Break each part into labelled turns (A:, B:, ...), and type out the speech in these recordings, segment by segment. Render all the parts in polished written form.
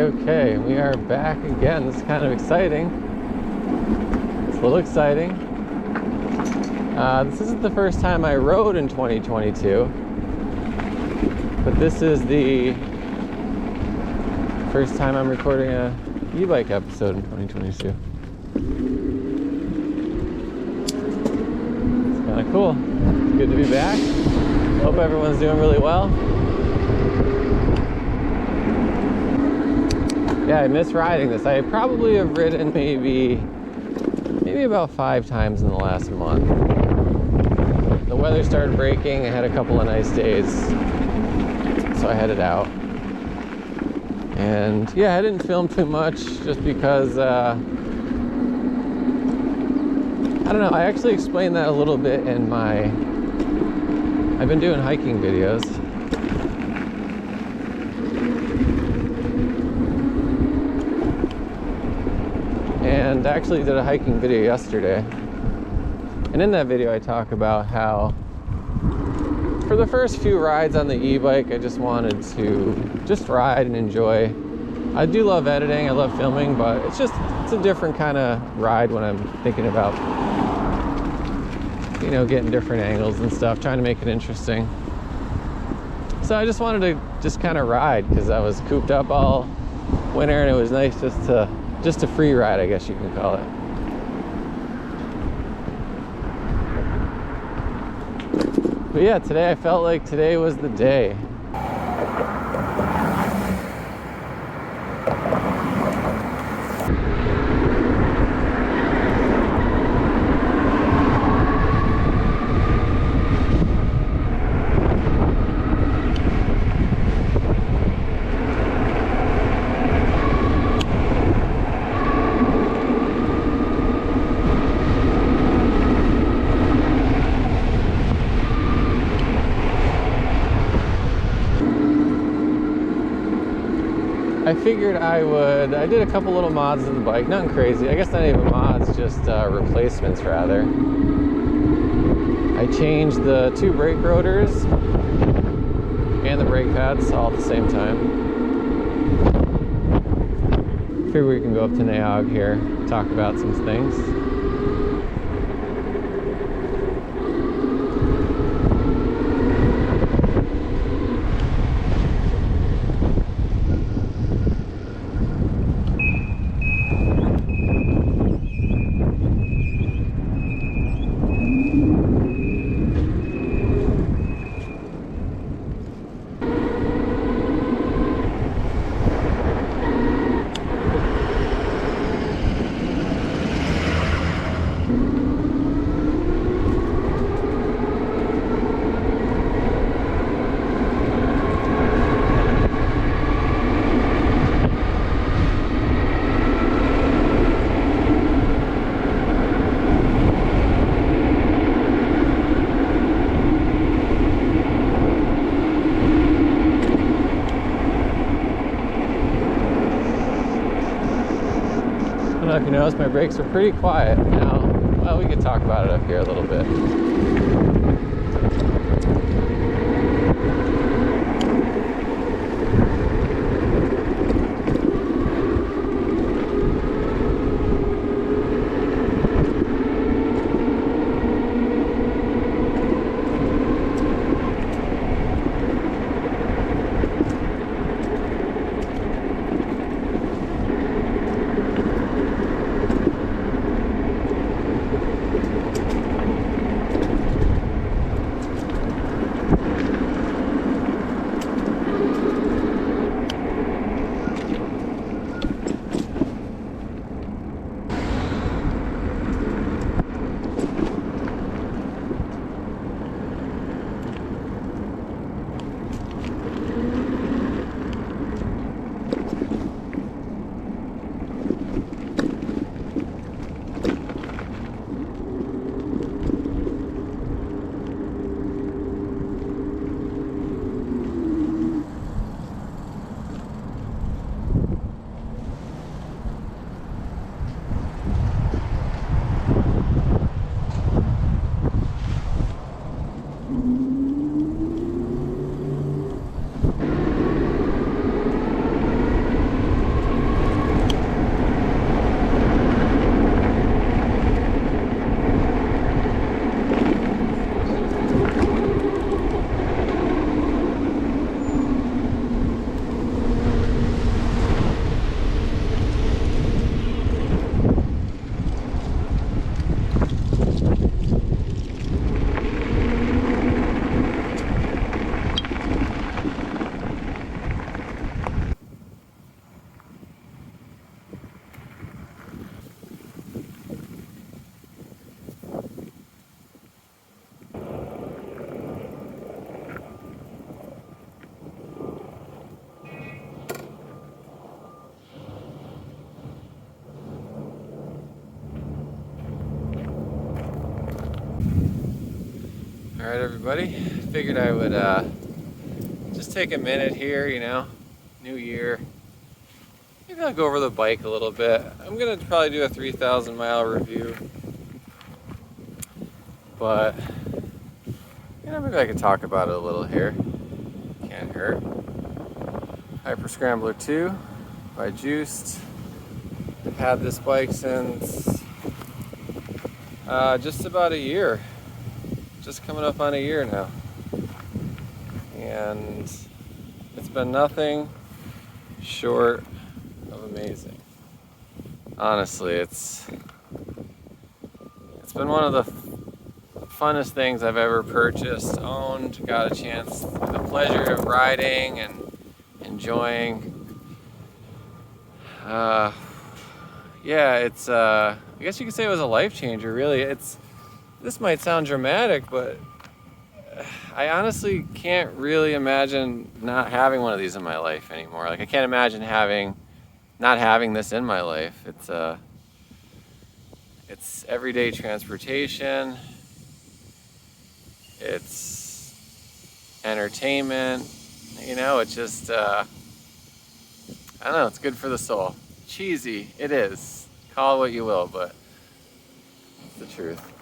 A: Okay, we are back again. This is kind of exciting. It's a little exciting. This isn't the first time I rode in 2022, but this is the first time I'm recording a e-bike episode in 2022. It's kind of cool. It's good to be back. Hope everyone's doing really well. Yeah, I miss riding this. I probably have ridden maybe about 5 times in the last month. The weather started breaking. I had a couple of nice days, so I headed out. And yeah, I didn't film too much just because I don't know. I actually explained that a little bit in my. I've been doing hiking videos. And I actually did a hiking video yesterday. And in that video I talk about how for the first few rides on the e-bike I just wanted to just ride and enjoy. I do love editing, I love filming, but it's a different kind of ride when I'm thinking about, you know, getting different angles and stuff, trying to make it interesting. So I just wanted to just kind of ride because I was cooped up all winter and it was nice just a free ride, I guess you can call it. But yeah, today I felt like today was the day. I figured I did a couple little mods to the bike, nothing crazy. I guess not even mods, just replacements rather. I changed the 2 brake rotors and the brake pads all at the same time. Figure we can go up to Naog here, talk about some things. I don't know if you noticed, my brakes are pretty quiet now. Well, we could talk about it up here a little bit. Alright everybody, figured I would just take a minute here, you know, new year. Maybe I'll go over the bike a little bit. I'm going to probably do a 3,000 mile review. But, you know, maybe I could talk about it a little here. Can't hurt. HyperScrambler 2 by Juiced. I've had this bike since just about a year. Just coming up on a year now. And it's been nothing short of amazing. Honestly, it's been one of the funnest things I've ever purchased, owned, got a chance, the pleasure of riding and enjoying. Yeah, it's I guess you could say it was a life changer, really. This might sound dramatic, but I honestly can't really imagine not having one of these in my life anymore. Like, I can't imagine not having this in my life. It's everyday transportation. It's entertainment. You know, it's just I don't know, it's good for the soul. Cheesy, it is. Call it what you will, but it's the truth.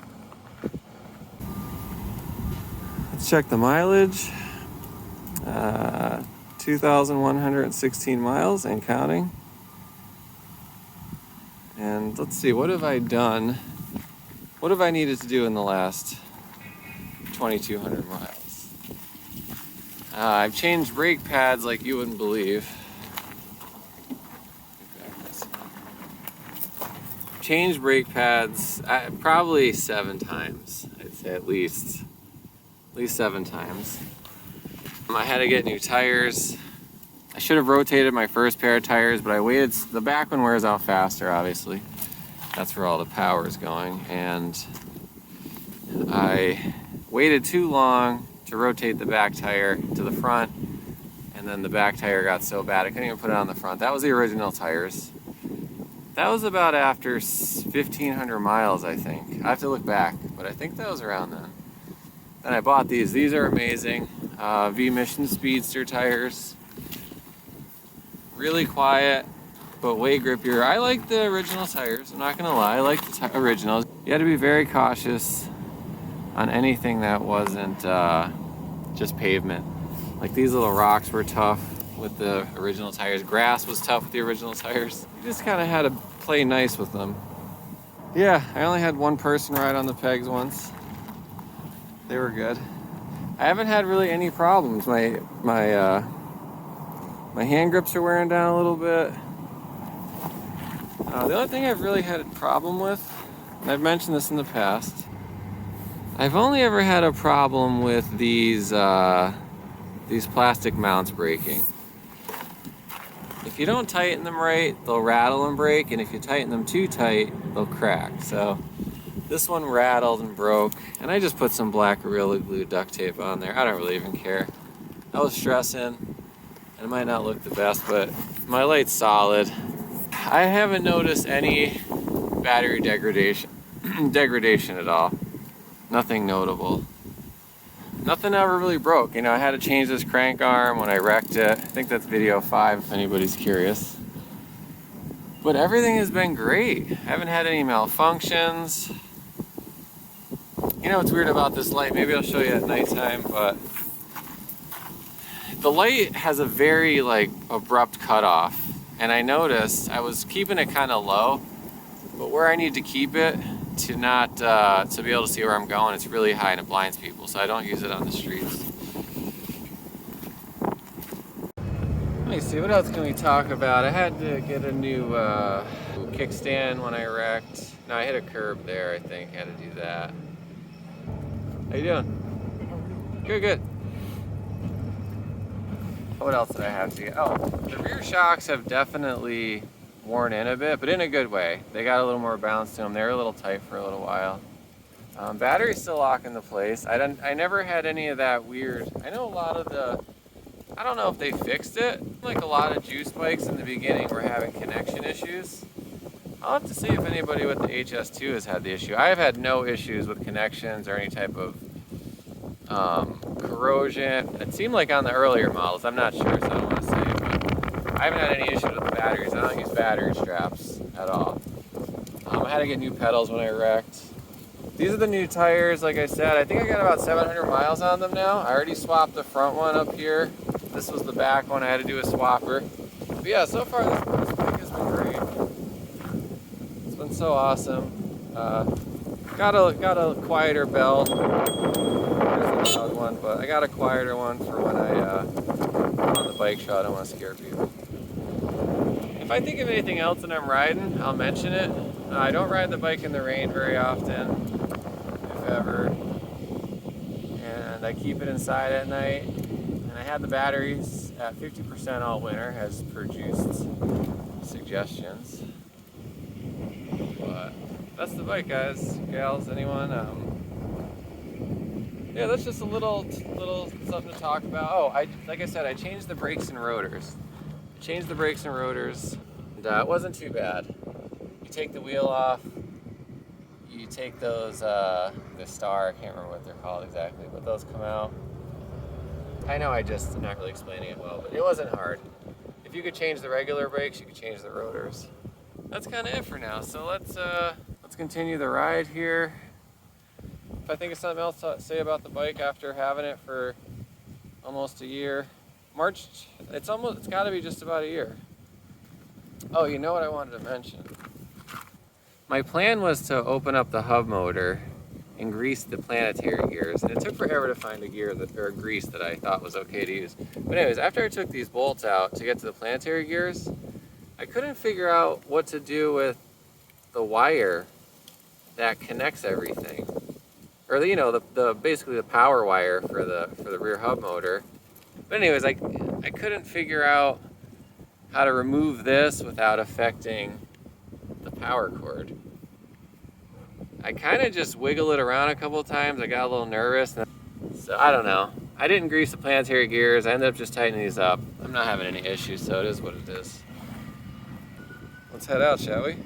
A: Let's check the mileage. 2,116 miles and counting. And let's see, what have I done? What have I needed to do in the last 2,200 miles? I've changed brake pads like you wouldn't believe. Changed brake pads probably 7 times. I'd say at least 7 times. I had to get new tires. I should have rotated my first pair of tires, but I waited. The back one wears out faster, obviously. That's where all the power is going. And I waited too long to rotate the back tire to the front, and then the back tire got so bad I couldn't even put it on the front. That was the original tires. That was about after 1,500 miles, I think. I have to look back, but I think that was around then. Then I bought these. These are amazing. V-Mission Speedster tires. Really quiet, but way grippier. I like the original tires. I'm not gonna lie. I like the originals. You had to be very cautious on anything that wasn't just pavement. Like, these little rocks were tough with the original tires. Grass was tough with the original tires. You just kind of had to play nice with them. Yeah, I only had one person ride on the pegs once. They were good. I haven't had really any problems. My hand grips are wearing down a little bit. The only thing I've really had a problem with, and I've mentioned this in the past, I've only ever had a problem with these plastic mounts breaking. If you don't tighten them right, they'll rattle and break, and if you tighten them too tight, they'll crack. So this one rattled and broke, and I just put some black Gorilla Glue duct tape on there. I don't really even care. I was stressing, and it might not look the best, but my light's solid. I haven't noticed any battery degradation at all. Nothing notable. Nothing ever really broke. You know, I had to change this crank arm when I wrecked it. I think that's video 5 if anybody's curious. But everything has been great. I haven't had any malfunctions. You know what's weird about this light? Maybe I'll show you at nighttime, but the light has a very abrupt cutoff. And I noticed I was keeping it kind of low, but where I need to keep it to not to be able to see where I'm going, it's really high and it blinds people, so I don't use it on the streets. Let me see, what else can we talk about? I had to get a new kickstand when I wrecked. No, I hit a curb there, I think. I had to do that. How you doing? Good. What else did I have to get? Oh, the rear shocks have definitely worn in a bit, but in a good way. They got a little more bounce to them. They were a little tight for a little while. Battery's still locking the place. I never had any of that weird. I know a lot of I don't know if they fixed it. Like a lot of juice bikes in the beginning were having connection issues. I'll have to see if anybody with the HS2 has had the issue. I have had no issues with connections or any type of corrosion. It seemed like on the earlier models. I'm not sure, so I don't want to say, but I haven't had any issues with the batteries. I don't use battery straps at all. I had to get new pedals when I wrecked. These are the new tires, like I said. I think I got about 700 miles on them now. I already swapped the front one up here. This was the back one. I had to do a swapper. But yeah, so far this bike has been great. It's been so awesome. Got a quieter bell. There's a loud one, but I got a quieter one for when I'm on the bike show. I don't want to scare people. If I think of anything else and I'm riding, I'll mention it. I don't ride the bike in the rain very often, if ever. And I keep it inside at night. And I had the batteries at 50% all winter, as per Juiced's suggestions. But that's the bike, guys, gals, anyone. Yeah, that's just a little something to talk about. Oh, like I said, I changed the brakes and rotors. And it wasn't too bad. You take the wheel off, you take those, the star, I can't remember what they're called exactly, but those come out. I know I'm not really explaining it well, but it wasn't hard. If you could change the regular brakes, you could change the rotors. That's kind of it for now, so let's continue the ride here. If I think of something else to say about the bike after having it for almost a year, it's got to be just about a year. Oh, you know what I wanted to mention? My plan was to open up the hub motor and grease the planetary gears, and it took forever to find a grease that I thought was okay to use. But anyways, after I took these bolts out to get to the planetary gears, I couldn't figure out what to do with the wire that connects everything, or basically the power wire for the rear hub motor. But anyways, I couldn't figure out how to remove this without affecting the power cord. I kind of just wiggle it around a couple of times. I got a little nervous, so I don't know. I didn't grease the planetary gears. I ended up just tightening these up. I'm not having any issues, so it is what it is. Let's head out, shall we?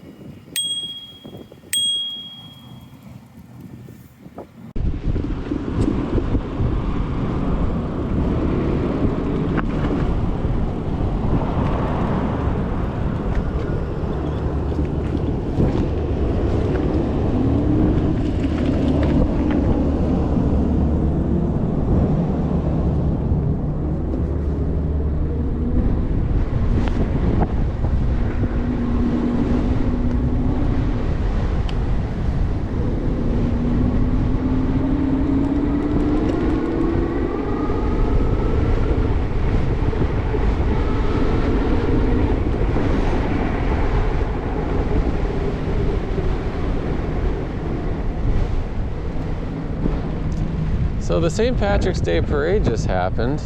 A: So the St. Patrick's Day parade just happened,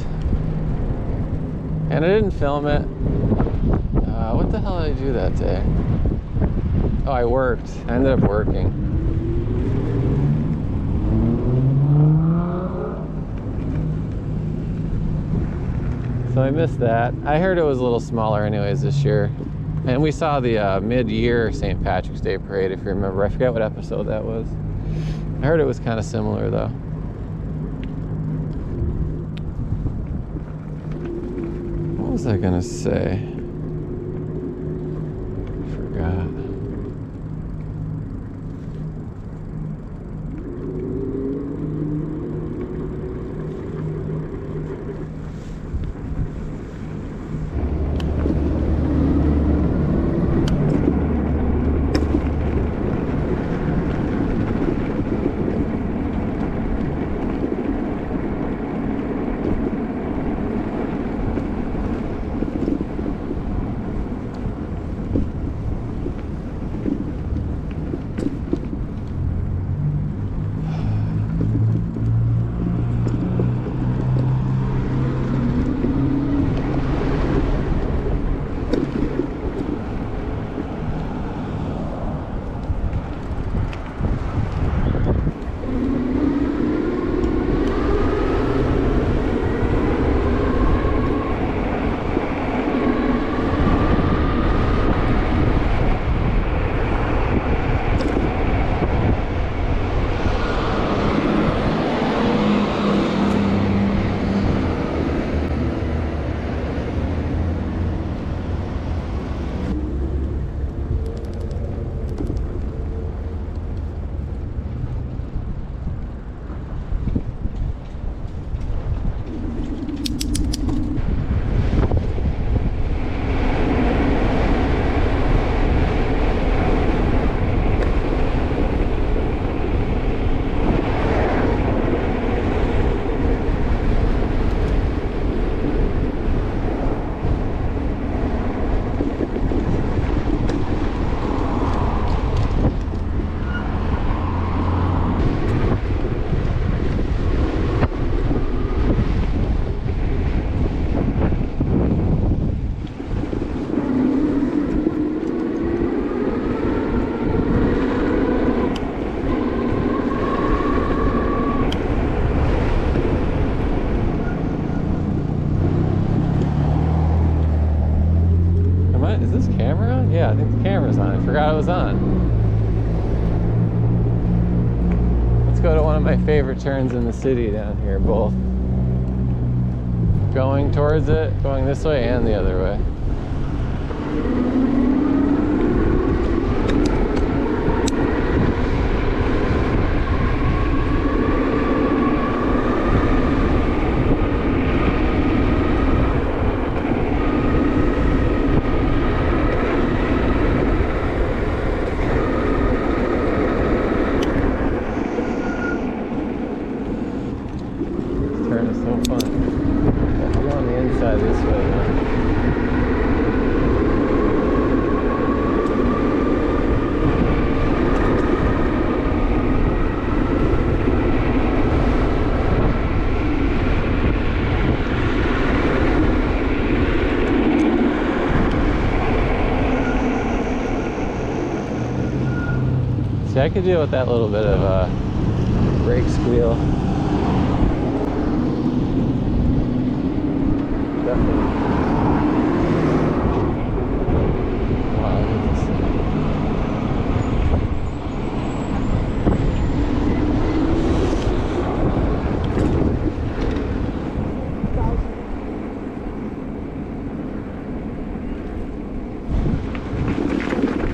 A: and I didn't film it. What the hell did I do that day? Oh, I worked. I ended up working. So I missed that. I heard it was a little smaller anyways this year. And we saw the mid-year St. Patrick's Day parade, if you remember. I forget what episode that was. I heard it was kind of similar though. What was I gonna say? Forgot. on? Yeah, I think the camera's on. I forgot it was on. Let's go to one of my favorite turns in the city down here, both going towards it, going this way and the other way. See, I could deal with that little bit of a brake squeal. Definitely. Wow, look at this thing.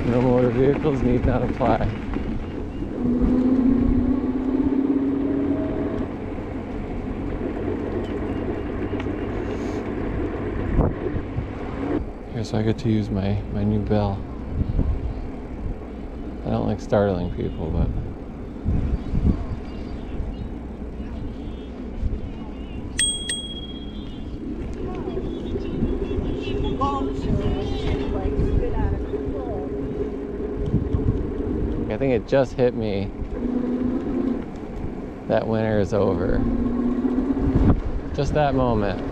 A: No motor vehicles need not apply. So I get to use my new bell. I don't like startling people, but I think it just hit me that winter is over. Just that moment.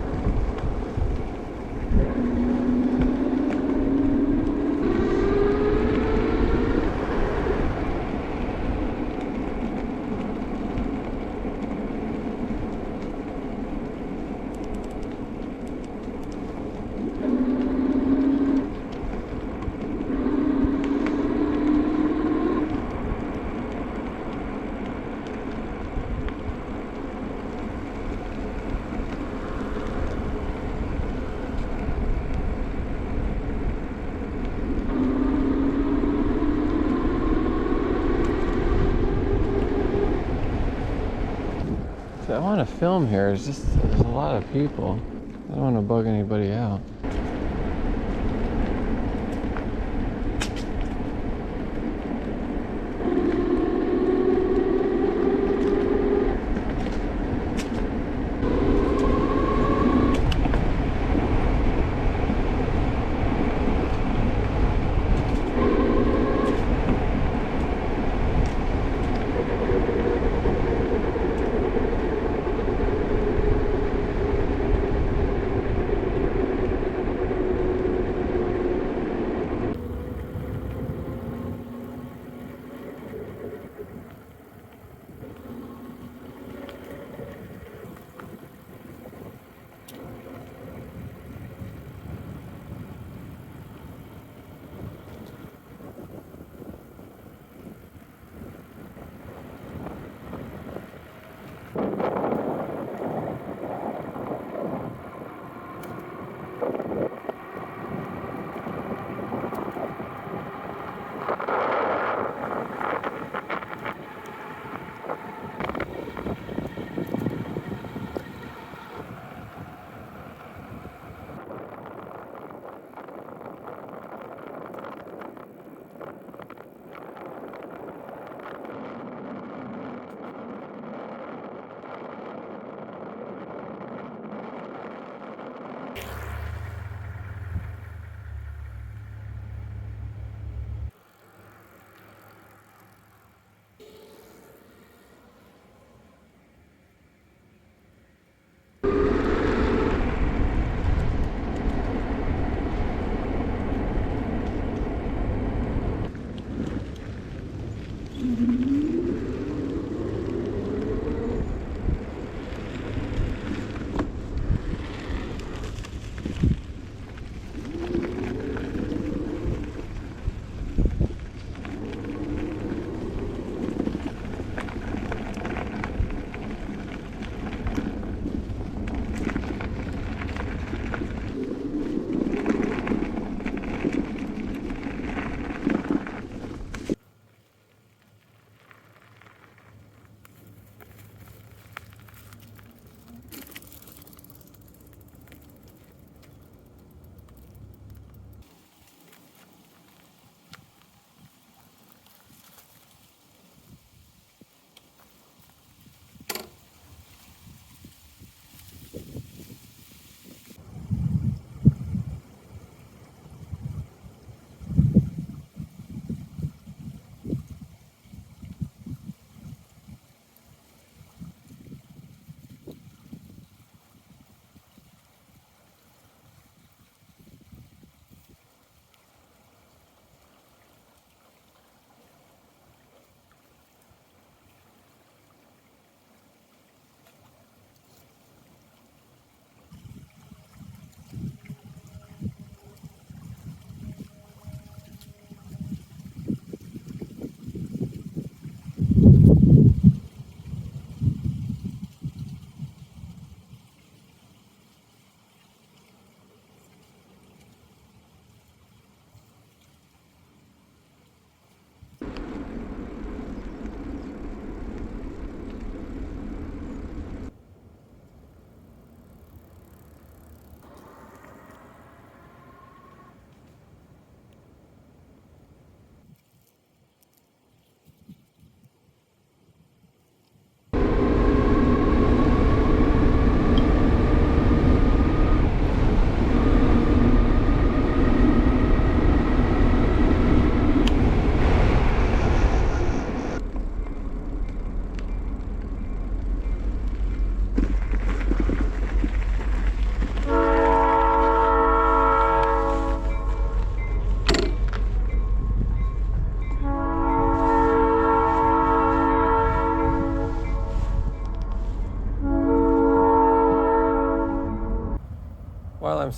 A: I want to film here. There's a lot of people. I don't want to bug anybody out.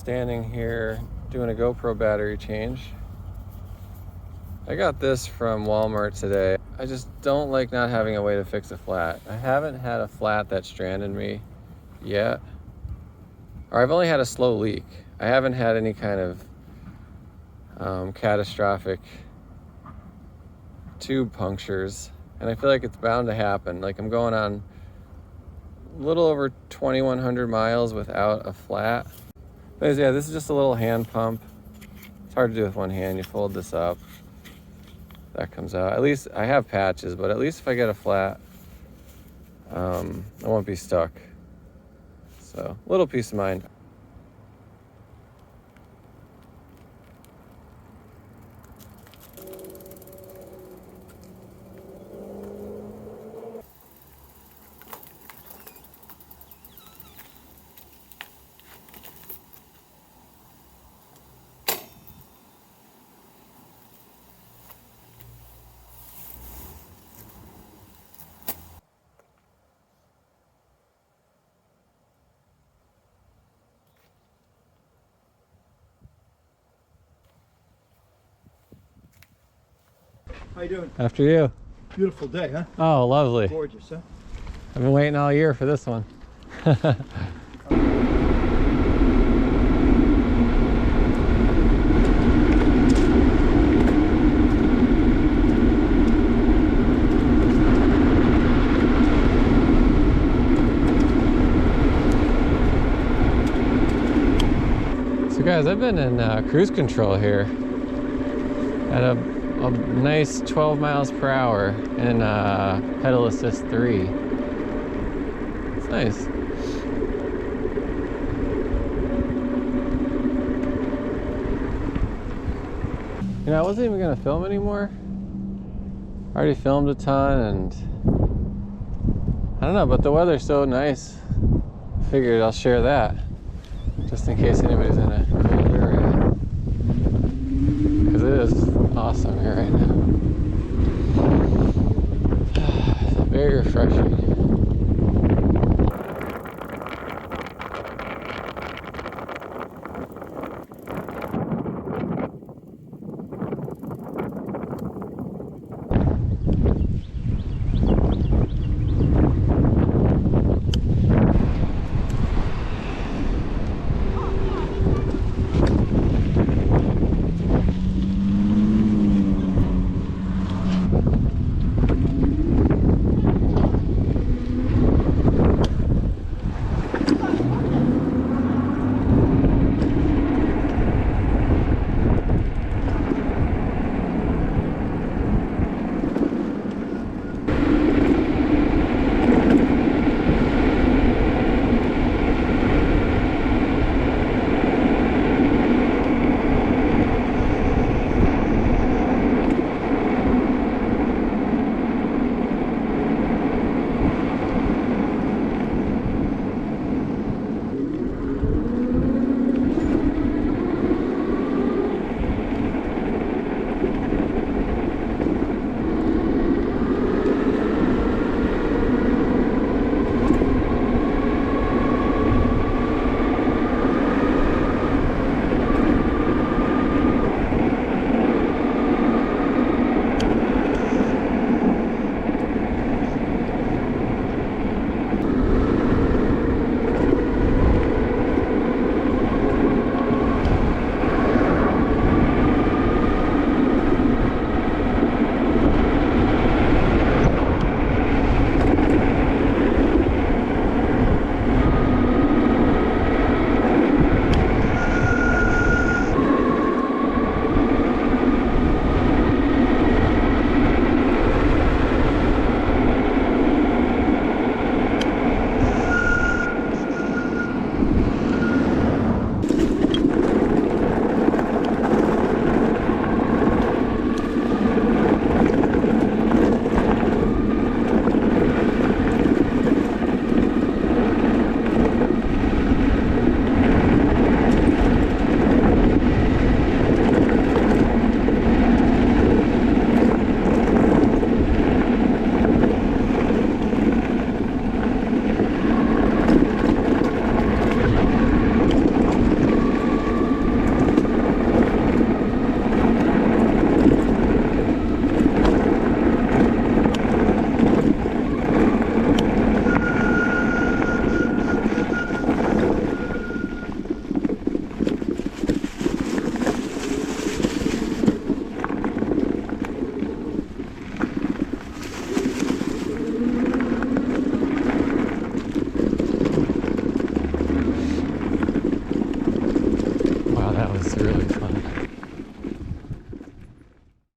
A: standing here doing a GoPro battery change. I got this from Walmart today. I just don't like not having a way to fix a flat. I haven't had a flat that stranded me yet. Or I've only had a slow leak. I haven't had any kind of catastrophic tube punctures. And I feel like it's bound to happen. Like I'm going on a little over 2,100 miles without a flat. But yeah, this is just a little hand pump. It's hard to do with one hand. You fold this up. That comes out. At least I have patches, but at least if I get a flat, I won't be stuck. So, little peace of mind.
B: How you doing?
A: After you.
B: Beautiful day, huh?
A: Oh, lovely.
B: Gorgeous, huh?
A: I've been waiting all year for this one. So guys, I've been in cruise control here at a nice 12 miles per hour in pedal assist 3. It's nice. You know, I wasn't even gonna film anymore. I already filmed a ton, and I don't know, but the weather's so nice. I figured I'll share that just in case anybody's in a cold area, because it is awesome here right now. Very refreshing.